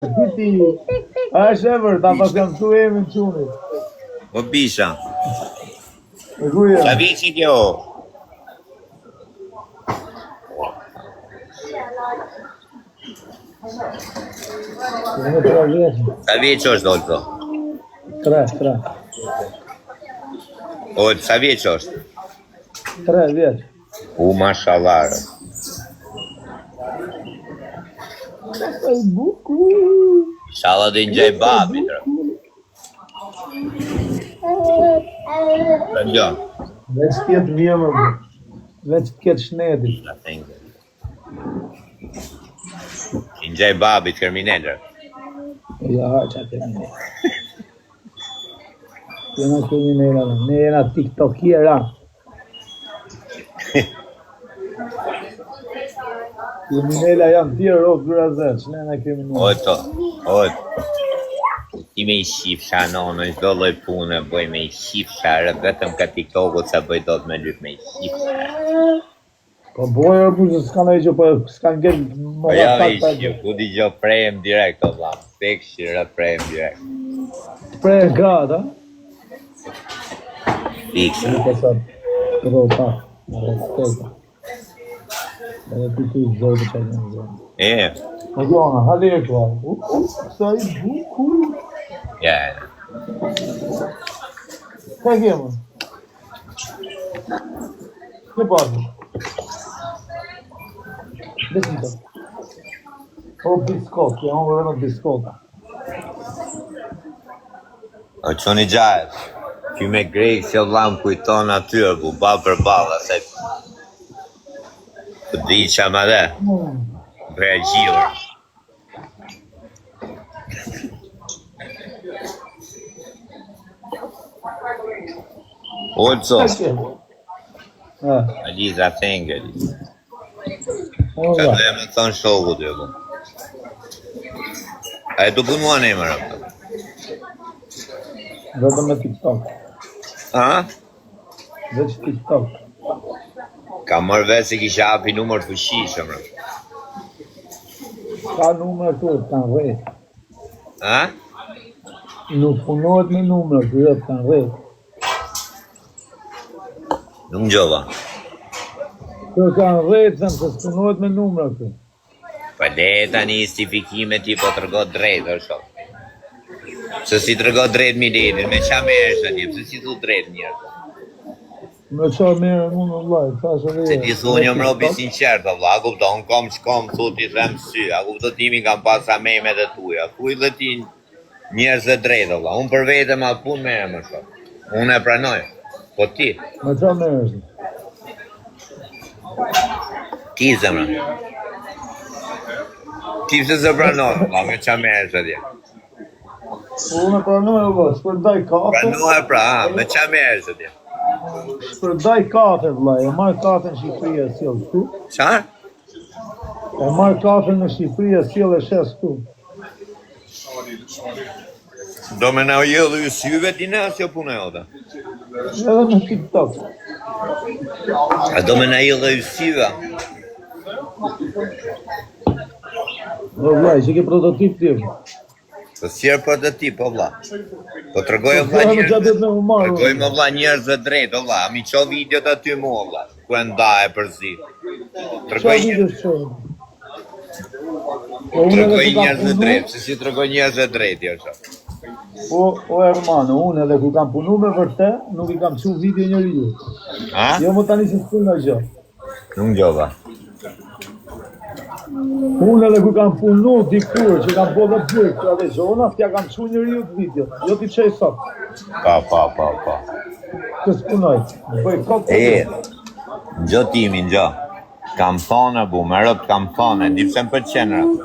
Ti, a është e vërë, ta pas kam të emin qunit. O bisha. E kuja? Sa vici kjo? Sa vici është dolto? 3. O, sa vici është? 3 vjeç. Mashallah. Ai buku. Inshallah dhe njëj babi. Përgjo? Veç t'jetë mirë më bu. Veç t'jetë shnedi. Njëj babi të kërminellër. Ja, qa kërminellër. Jena kërminellër, ne jena tiktokjera. Kriminella janë tjerë o grazet, që ne në kriminella. Ojto. Ti me i shifsha në çdo lloj pune, bëj me i shifsha, vetëm ka TikTokut sa bëj dot me lyp me i shifsha. Po bojë po s'ka ndonjë gjë, po s'ka ngel më Po ja me ku di gjë prejem direkt o vlla. Tek shira prejem direkt. Pre gata. Fiksa. Rota. Rota. Edhe ti zotë që në zonë. O gjona, hali e kua. Sa i buku. Ja. Ka kemë? Në pasë? Besim të. O biskot, ja unë vërë në biskota. O qoni gjajt. Ty me grejkë që vlam kujton atyre, bu ba për balla, se të di që ma dhe, bre gjilër. Oco. Aliza Fenger. Që dhe me thonë shoku të jëllë. A e të punuan e mërë apëtë? Vetëm me TikTok. A? Veç TikTok. Ka mërë vetë se kisha api numër të fuqishëm, rë. Ka numër të kanë rejtë. A? Nuk punohet me numër të jetë kanë rejtë. Nuk gjova. Kër kanë rejtë, thëmë se s'punohet me numër të. Pa dhe tani istifikime ti po të rëgot drejtë, është shumë. Se si të rëgot drejtë miletin, me qa me është atje, se si thu drejtë njërë. Me qa merë mund në vlaj, thashe dhe... Se ti thunë jam robi sinqertë, vla, a kupto, unë kom që kom, thu ti them sy, a kupto timi kam pasa mejme dhe tuja, thuj dhe ti njerëz dhe drejtë, vla, unë për vete ma pun merë më shumë, unë e pranoj, po ti. Me qa merë është? Ti zemra. Ti se se pranoj, vla, me qa merë është atje. Unë e pranoj, vla, shpërdaj kafe... Pranoj pra, me qa merë është atje. Shpërdaj kafe, vla, e marrë kafe në Shqipëri e sjellë këtu. Qarë? E marrë kafe në Shqipëri e sjellë e shes këtu. Do me na jellë ju syve ti në asjo punë e ota? Edhe në TikTok. A do me na jellë ju syve? Vla, që ke prototip tjeshtë. Po sjerë për të ti, po vla. Po të rëgoj vla njerëz. Rëgoj më vla njerëz dhe drejt, o vla. Mi qo videot aty mu, o vla. Ku e nda e përzi. Të rëgoj njerëz dhe drejt. Se si të rëgoj njerëz dhe drejt, jo që. O Ermano, unë edhe ku kam punu me vërte, nuk i kam që video njëri ju. Ha? Jo më tani që s'pun në gjë. Nuk gjova. Unë edhe ku kam punu dikur që kam po dhe gjërë këtë dhe zona, t'ja kam që njëri ju të video, jo t'i qej sot. Pa. Kësë punoj, bëj kokë. Nxo timi, nxo. Kam thonë, bu, me rëpë kam thonë, di pëse më për qenë rëpë.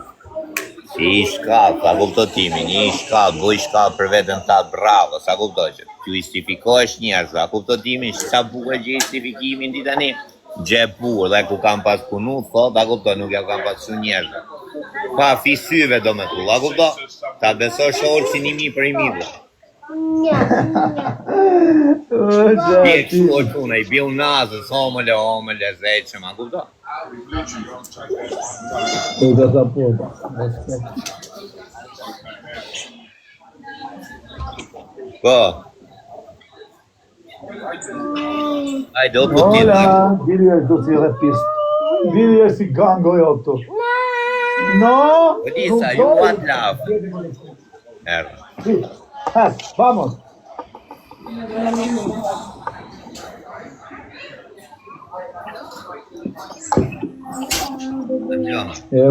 Si i shkallë, sa kupto timi, një i shkallë, bu i shkallë për vetën ta, bravo, sa kupto që. Që istifikohesh njerë, sa kupto timi, sa buke që istifikimin di tani. Gjepur, dhe ku kam pas punu, thot, a kupto, nuk ja kam pas su njerëzë. Pa fisyve do me thu, a kupto, ta beso shorë si 1.000 për 1.000. Ti e kështu o quna, i bil nazës, omële, zeqëm, a kupto? Të dhe sa porta, respekt. Po. Ajde, o putin. Hola, vidi e do si repist. Vidi e si gango jo këtu. No! Odisa, you want love. Vamos.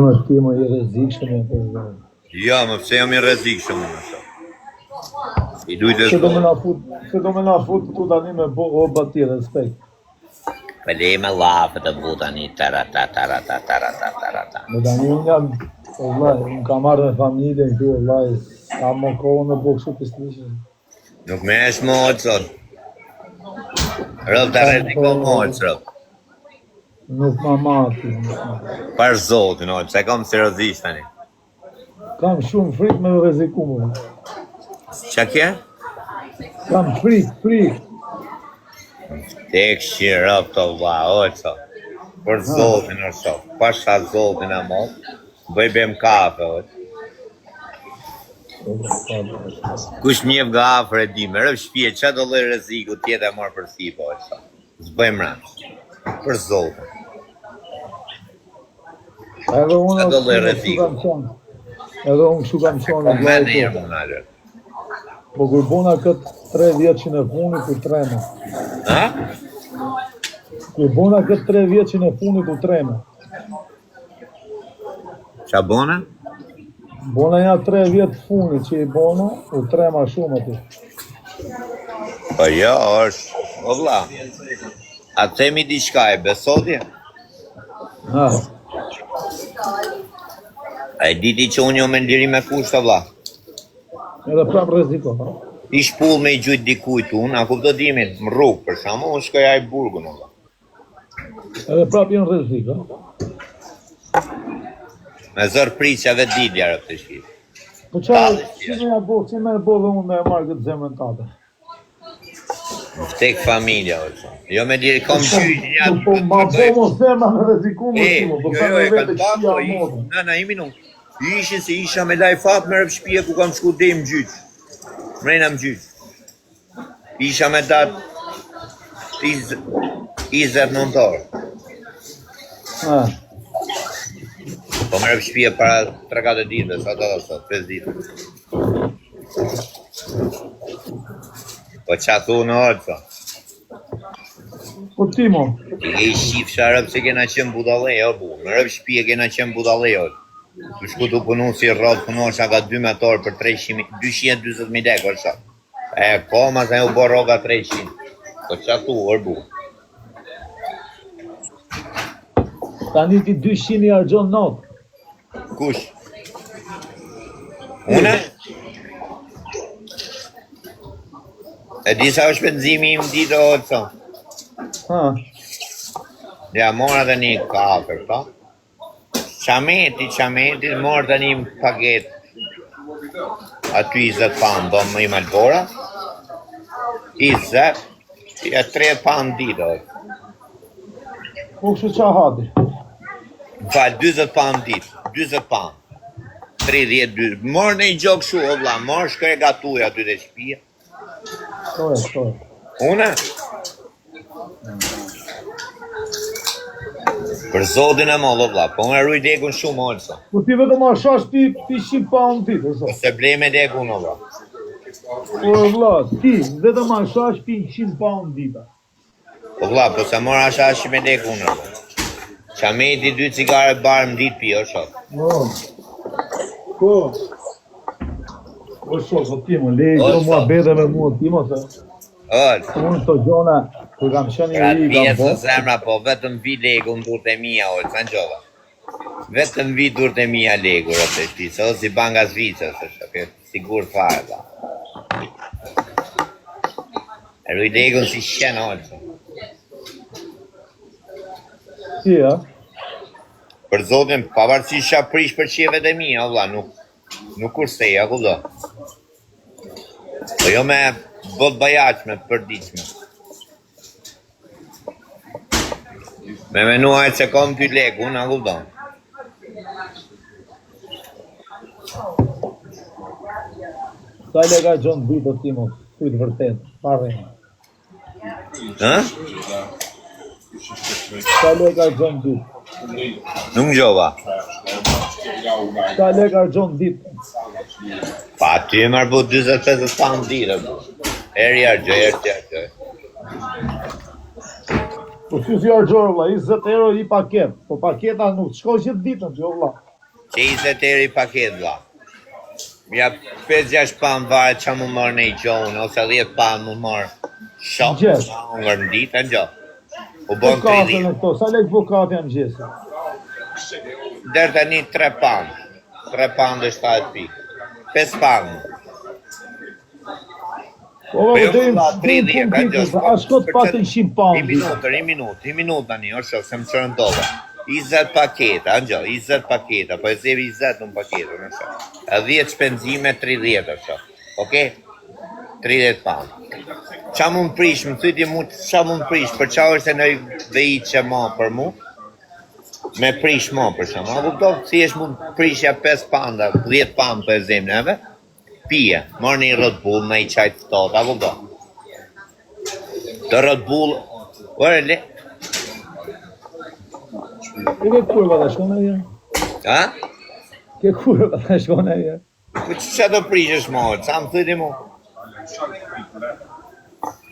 Më ti më i rrezikshëm e për zonë. Ja, më pse jam i rrezikshëm unë ashtu. I duhet të Se do me na fut këtu tani me bo roba ti respekt. Pële me lafë të butani tarata. Me tani unë jam, vëllai, unë kam marrë me familje këtu, vëllai, kam më kohë me bo kështu pisnishën. Nuk me esh më oqësot. Rëv të reziko më oqë, rëv. Nuk ma mati. Par zotin, oqë, se kam seriozisht tani. Kam shumë frikë me rreziku më. Qa kje? Kam frikë. Tek shirë të vla, oqë. Për zotin o shok, pasha zotin e mos, bëjbem kafe, oqë. Kush njef nga afër e di, me rëv shpje, qa do lë reziku tjetë e marë për si, po, oqë. Zbëjmë rëmë, për zotin. Edhe unë do lë reziku. Edhe unë kështu kam qonë Po me në jërë më nalë. Po kur bona këtë 3 vjeqin e funit u treme. Ha? Kur bona këtë 3 vjeqin e funit u treme. Qa bona? Bona ja 3 vjetë funit që i bona, u trema shumë aty. Po jo, është, o vla. A temi diçka e besodje? Ha. A e diti që unë jo me ndiri me kushta, vla? Edhe prap rreziko, ha? I shpull me i gjujt dikujt unë, a kupto dimin, më rrugë, për shamu, unë shkoj a i burgun, vla. Edhe prap janë rrezik, ha? Me zërë pricja dhe didja rëpë të shkit. Po qa, si me e bo dhe unë me e marrë këtë zemën tate? Tek familja, oqë. Jo me diri, kom gjyjt një atë. Po ma bo mo zema me rreziku më shumë, po ka me e vete ka këshia të modë. Nana, imi nuk. Ishin se isha me laj fat me rëpë shpije ku kam shku dhe më gjyq. Mrejna më gjyq. Isha me datë 20 nëntorë. Ha. Po me rëpë shpije para 3-4 ditë, sa të sot, 5 ditë. Po qa thu në orë, Po ti mo? I ke i shifësha rëpë se kena qenë budalej, o bu. Me rëpë shpije kena qenë budalej, o. Tu shku të punu si rrot punosha ka 2 metorë për 220.000 dekë, o shak. E, koma se u bo roga 300. Po qa tu, o bu. Tani ti 200 i argjon notë. Kush? Une? E disa është benzimi im ditë o të thonë. Ha. Ja, mora dhe një kafe, pa? Qameti, mora dhe një paget. Aty 20 pound, do më i Malbora. 20, ja 3 pound ditë o. Po kështu qa hadi? Falë, 20 pound ditë, 20 pound. 30, morë në i gjokë shu, o vla, morë shkër e gatuja aty dhe shpia. Shkoj. Une? Për zotin e mollë, vla, po nga rruj dekun shumë, olësa. Po ti vetëm a shash ti 100 pound ditë, o Se bleme dekun, o vla. Po vla, ti vetëm a shash 100 pound ditë. Po vla, po se mora shashi me dekun, o vla. Qameti 2 cigare barë më ditë pi, o shok. Po. O shok, po ti mo, lejë mua bede me mua, ti mo se. Unë të gjona, kur kam qenë i ri, kam po. Zemra, po, vetëm vi legu në durët e mija, o, të në gjova. Vetëm vi durët e mija legu, o të shti, se o si banga zvicës, o shok, sigur fare, da. E ruj legu në si shenë, o, të. Si, ja? Për zotin, pavarësi isha prish për qeve dhe mija, o, vla, nuk kurseja, ku do. Po jo me bot bajaqme, përdiqme. Me menuajt se kom ty legu, unë a kupton. Sa i lega gjonë ditë të timot? Kujtë vërtet, parë. Ha? Sa lek argjon ditë? Nuk gjova. Sa lek argjon ditë? Pa ty e marrë bu 25 pound ditë. Eri argjoj. Po që si argjoj, vla, 20 euro i paket. Po paketa nuk shkoj që ditën, që vla. Që 20 euro i paket, vla. Ja 5-6 pound varet që mu marrë në i gjohën, ose 10 pound mu marrë shok, nga në ditë, në gjohë. U bon 30. Sa lek bukat janë gjese? Dërë të një 3 pound. 3 pound e 7 pikë. 5 pound. Po jo vla 30, në gjohë. A shkot patë 100 pound. Një minutë tani, o shok, se më qërën dove. 20 paketa, në gjohë, 20 paketa, po e zevi 20 në paketa, në shok. E 10 shpenzime, 30, o shok. Oke? 30 pound. Qa mund prish, më thyti mu qa mund prish, për qa është e në vejit që ma për mu, me prish ma për shumë, a kuptov, si është mund prishja 5 pounda, 10 pound për zemë neve, pije, marrë një Red Bull në i qajtë të tot, a kuptov. Të Red Bull, ore le. Ke kurva të shkone e? Ha? Ke kurva të shkone e? Po që të prishësh ma, qa më thyti mu?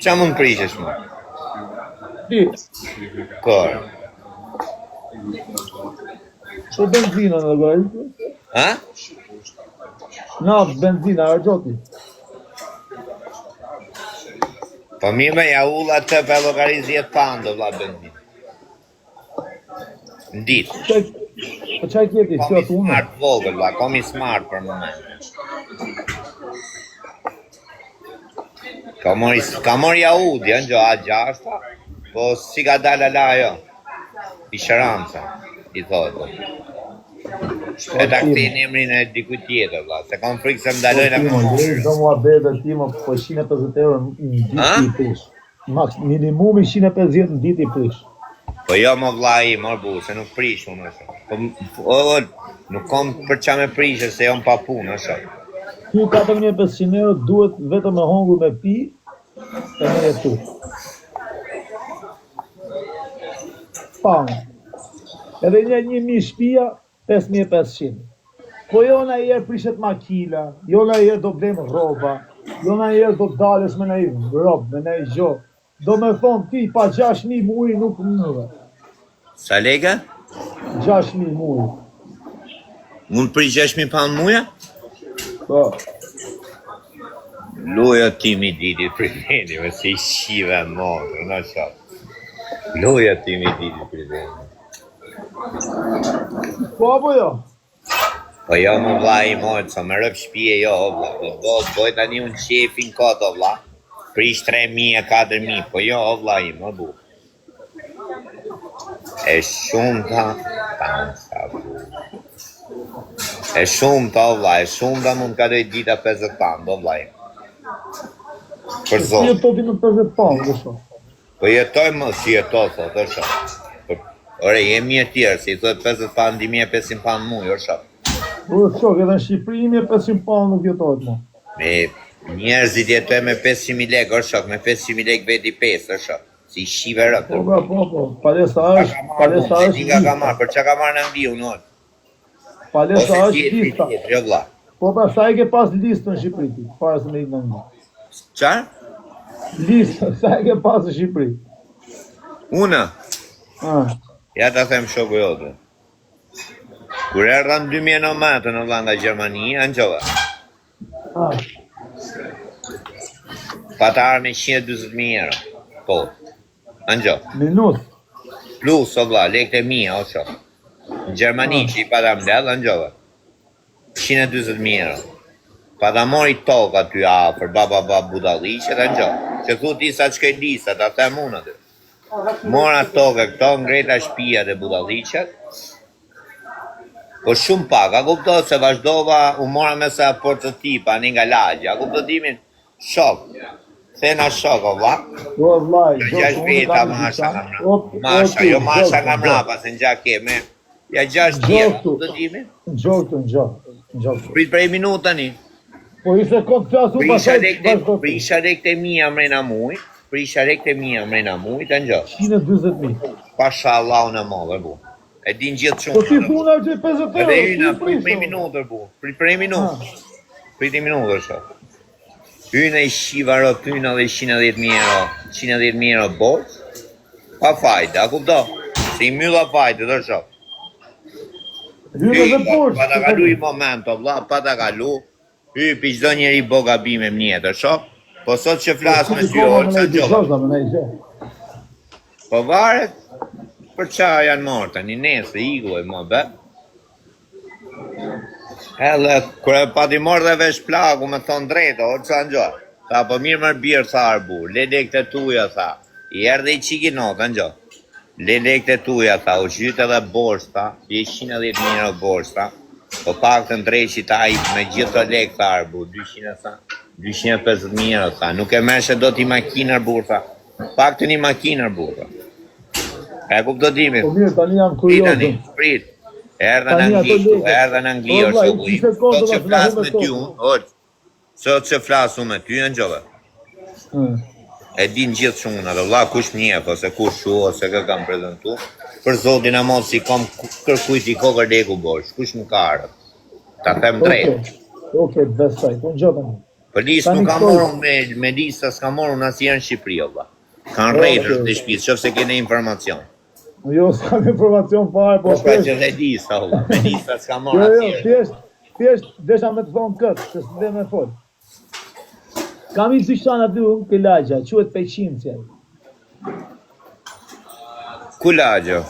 Qa mund prishësh mu? Ti? Kërë? Po benzina në gajtë? Ha? Na, benzina, argjoti. Po mirë me ja ulla të për logariz 10 pound, vla benzina. Në ditë. Po qaj kjeti, si atë unë? Smart vogël, vla, komi smart për moment. Ka mor Jahudi, në gjo a gjashta, po si ka dalë ala jo. I shëranca, i thotë. E ta këti njëmrin e diku tjetër, vla, se kam frikë se më dalojnë e më mërë. Do mua bebe timo, po 150 euro në ditë i prish. Max, minimumi 150 në ditë i prish. Po jo më vla i, mërë bu, se nuk prish unë është. Po, nuk kom për qa me prishë, se jo më pa punë është. Ty 4500 euro duhet vetëm me hongu me pi, e me jetu. Pang. Edhe një 1000 shpia, 5500. Po jo në jerë prishet makila, jo në jerë do blem roba, jo në jerë do dalës me në i robë, me në i gjo. Do me thonë ti pa 6.000 mujë nuk mëve. Sa lega? 6.000 mujë. Mund prish 6.000 pound muja? Po. Loja ti mi diti për vendi, me se i shive në modrë, në shakë. Loja ti mi diti për vendi. Po apo jo? Po jo më vla i mojtë, sa më rëp shpije jo, o vla. Po boj tani unë qefin kotë, o vla. Prish 3.000, 4.000, po jo, o vla i, më bu. E shumë ta, e shumë ta, o vla, e shumë ta mund ka dojt dita 50 pound, o vla i. Për Si zonë. jetoti në 50 pound, dhe shumë. Po jetoj më, si jetoj, thot, o shumë. Ore, jemi e tjerë, si i thot 50 pound, 1500 pound mujë, o shumë. Ure, shok, edhe në Shqipëri 1500 pound nuk jetojt mo. Me njerëzit jetoj me 500.000 lek, o shumë, me 500.000 lek veti 5, o shumë. Si shive rëtë. Po, palesa është Nga ka marrë, për që ka marrë në mbi unë, palesa është lista. Jo vla. Po pa sa e ke pas listë në Shqipëri ti, para se me i në një. Qarë? Listë, sa e ke pas në Shqipëri? Una? Ah. Ja ta them shoku jote. Kur erdha në 2019 në vla nga Gjermania, në qova. Ah. Patarë me 120.000 euro. Po. Në gjo. Minut. Plus, o vla, lekte mija, o qo. Në Gjermani që i pata mdel, në gjova. 120.000 euro. Pata mori tokë aty afër, baba budalliqet, në gjo. Që thu ti sa qkej lisa, ta them unë aty. Mora tokë këto, ngreta shpia dhe budalliqet. Po shumë pak, a kupto se vazhdova, u mora me sa portotipa, një nga lagja, a kupto dimin, shok. Thena shok, o vla. O vlaj, Gjash veta masha nga mrapa. Masha, jo masha nga mrapa, se në gjak keme. Ja 6 tjera, të dimi? Në gjokë. Prit prej minuta një. Po ishte kot flasu Prisha lekte mia mrena muj, prisha lekte mia mrena muj, të ngjë. 140.000. Pasha Allahu në madhe, bu. E din gjithë Po ti shumë. thuna që 50 euro. Edhe hyna, prej minutër, bu. Prej minutë. Prej minutër, shë. Hyna i shiva ro, hyna dhe 110.000 euro. 110.000 euro borç. Pa fajtë, a kupto? Se i mylla fajtë, të shë. Hyna dhe borç. Pa ta kalu i momento, vlla, pa ta kalu. Hypi çdo njeri bo gabime më njëtër, shë. Po sot që flasë me sy orë, që gjova. Po varet, për qa janë morë tani, nesë, igu e më be. Edhe, kërë pa ti morë dhe vesh plagu, me thonë drejta, o që në gjohë. Tha, po mirë mërë birë, tha arbu, le lekte tuja, tha. I erdhe i qiki notë, në gjohë. Le lekte tuja, tha, u shqytë edhe borës, tha, i 110.000 euro borës, tha. Po pak të ndrejqit a i me gjithë të lekë, tha arbu, 200, tha. 250.000 euro, tha. Nuk e meshe do t'i makinë arbu, tha. Pak të një makinë arbu, tha. E kuptotimi. Po mirë, tani jam kuriozë. Prit. Erdhe në Angli, o shoku im. Sot që flasë me ty unë, sot që flasë unë me ty, në gjove. E din gjithë shumë, atë vla kush njef, ose kush shu, ose kë kam prezentu. Për zotin e mos si kom kërkujt i kokër deku bosh, kush më ka arët. Ta them drejt. Oke, besaj, të në gjotën. Për lisë nuk ka morën me lisë, s'ka morën asë në Shqipëri, o vla. Kanë rejtër të shpisë, qëfë se kene informacion. Jo, s'kam informacion fare, po shka që dhe disa, ola, me disa s'ka marrë atjerë. Thjesht, desha me të thonë këtë, se s'de me folë. Kam i zishtan aty unë, ke lagja, quet peqim, që Ku lagja?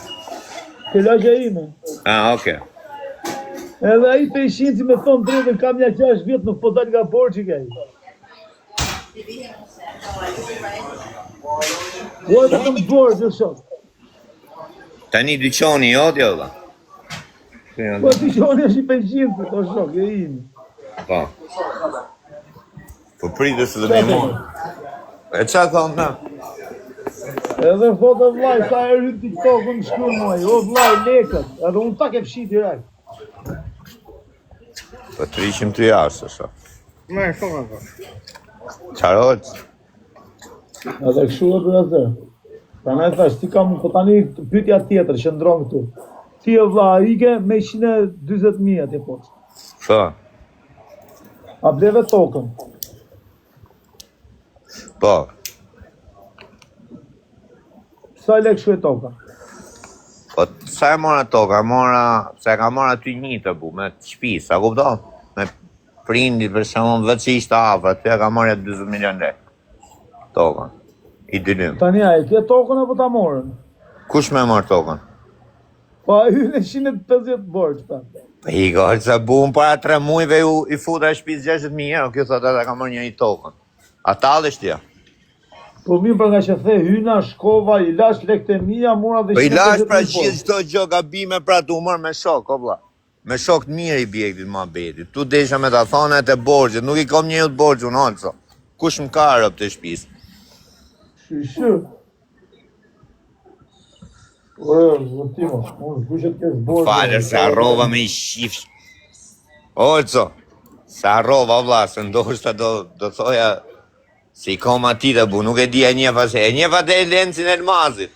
Ke lagja ime. Oke. Edhe aji peqim, që me thonë drejtën, kam një 6 vjetë, nuk po dal nga borqi ka i. Po të të më borë, dhe shokë. Tani dyqoni jodja, dhe? Po dyqoni është i peqimësit, o shok, e imi. Po. Po pritë se dhe me morë. E qa thonë na? Edhe thotë vlaj, sa e rritë TikTok-ën në shkrunë muaj, o vlaj, lekët, edhe unë ta ke fshi direkt. Po të rishim të jashtë, shok. Me, shumë ato. Qarot? Edhe këshu e për atë. Ta ne thash, ti kam, po tani pyetja tjetër që ndronë këtu. Ti e vla, ike me 120.000 ati poshtë. Po. A bleve tokën? Po. Sa lek shu e toka? Po, sa e mora toka? Se ka mora ty një të bu, me shpis, a kupto? Me prindit, për shumë, vetë që ishte afra, ty e ka mora 20 milion lek. Toka. I dynim. Tani a e ke tokën apo ta morën? Kush me marrë tokën? Pa hy në 150 borç, pa. Pa i gërë, se buën para 3 mujve i futa e shpis 60.000 euro, kjo thot edhe ka marrë një i tokën. A talësht ja? Po mirë për nga që the, hyna, shkova, i lash lekte mija, mora dhe 150.000 borç. Po i lash pra gjithë qdo gjë gabime pra të umër me shok, o bla. Me shok të mirë i bjektit ma betit. Tu desha me ta thonet e borgjit, nuk i kom një të borgjit unë olëso. Kush më ka rëp të shpis? Shë. Ore, zëtimo, unë kushet kesh borgjit. Falër, se arrova me i shifsh. Olëso, se arrova, vla, se ndoshta do thoja, se i kom ati të bu, nuk e di e njefa se, e njefa të e lencin e lmazit.